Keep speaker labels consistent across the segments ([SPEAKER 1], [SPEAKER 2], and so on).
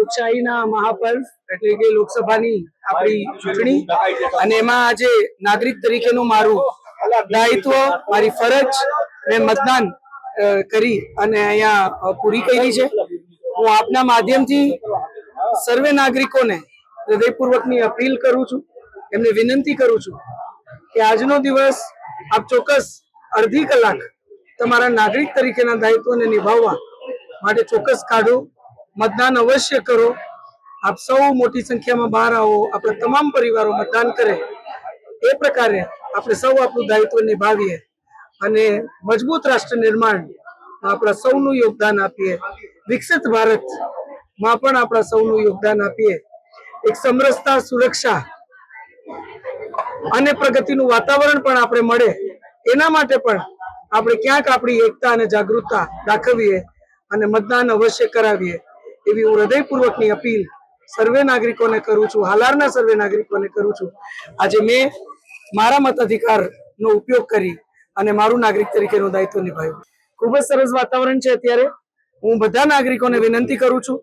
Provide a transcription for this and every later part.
[SPEAKER 1] લોકશાહીના મહાપર્વ એટલે કે લોકસભાની આપણી ચૂંટણી અને એમાં આજે નાગરિક તરીકેનું મારું દાયિત્વ, મારી ફરજ મેં મતદાન કરી અને અહીંયા પૂરી કરી છે. હું આપના માધ્યમથી સર્વે નાગરિકોને હૃદયપૂર્વકની અપીલ કરું છું, એમને વિનંતી કરું છું કે આજનો દિવસ આપ ચોક્કસ અડધી કલાક તમારા નાગરિક તરીકેના દાયિત્વને નિભાવવા માટે ચોક્કસ કાઢો. મતદાન અવશ્ય કરો. આપ સૌ મોટી સંખ્યામાં બહાર આવો, આપણા તમામ પરિવારો મતદાન કરે. એ પ્રકારે આપણે સૌ આપણું દાયિત્વ નિભાવીએ અને મજબૂત રાષ્ટ્ર નિર્માણ આપણા સૌનું યોગદાન આપીએ. વિકસિત ભારતમાં પણ આપણા સૌનું યોગદાન આપીએ. એક સમરસતા, સુરક્ષા અને પ્રગતિનું વાતાવરણ પણ આપણે મળે, એના માટે પણ આપણે ક્યાંક આપણી એકતા અને જાગૃતતા દાખવીએ અને મતદાન અવશ્ય કરાવીએ એવી હું હૃદયપૂર્વકની અપીલ સર્વે નાગરિકોને કરું છું, હાલારના સર્વે નાગરિકોને કરું છું. આજે મેં મારા મતાધિકારનો ઉપયોગ કરી અને મારું નાગરિક તરીકેનું દાયિત્વ નિભાવ્યું. ખૂબ જ સરસ વાતાવરણ છે અત્યારે. હું બધા નાગરિકોને વિનંતી કરું છું,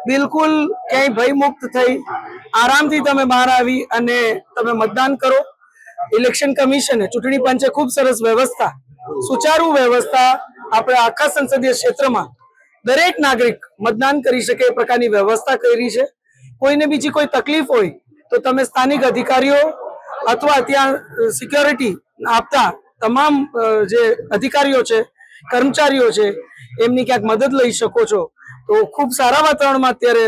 [SPEAKER 1] બિલકુલ ક્યાંય ભયમુક્ત થઈ આરામથી તમે બહાર આવી અને તમે મતદાન કરો. ઇલેક્શન કમિશને, ચૂંટણી પંચે ખૂબ સરસ વ્યવસ્થા, સુચારુ વ્યવસ્થા આપણે આખા સંસદીય ક્ષેત્રમાં દરેક નાગરિક મતદાન કરી શકે એ પ્રકારની વ્યવસ્થા કરી છે. કોઈને બીજી કોઈ તકલીફ હોય તો તમે સ્થાનિક અધિકારીઓ અથવા ત્યાં સિક્યોરિટી આપતા તમામ જે અધિકારીઓ છે, કર્મચારીઓ છે, એમની ક્યાંક મદદ લઈ શકો છો. તો ખૂબ સારા વાતાવરણમાં અત્યારે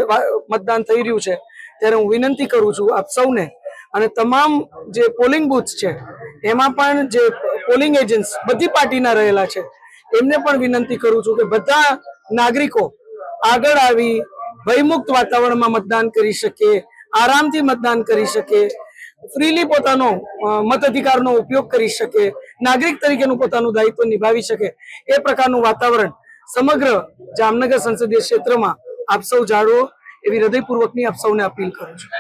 [SPEAKER 1] મતદાન થઈ રહ્યું છે. ત્યારે હું વિનંતી કરું છું આપ સૌને, અને તમામ જે પોલિંગ બૂથ છે એમાં પણ જે પોલિંગ એજન્ટ્સ બધી પાર્ટીના રહેલા છે એમને પણ વિનંતી કરું છું કે બધા નાગરિકો આગળ આવી ભયમુક્ત વાતાવરણમાં મતદાન કરી શકે, આરામથી મતદાન કરી શકે, ફ્રીલી પોતાનો મતાધિકારનો ઉપયોગ કરી શકે, નાગરિક તરીકેનું પોતાનું દાયિત્વ નિભાવી શકે એ પ્રકારનું વાતાવરણ સમગ્ર જામનગર સંસદીય ક્ષેત્રમાં આપ સૌ જાળવો એવી હૃદયપૂર્વકની આપ સૌને અપીલ કરું છું.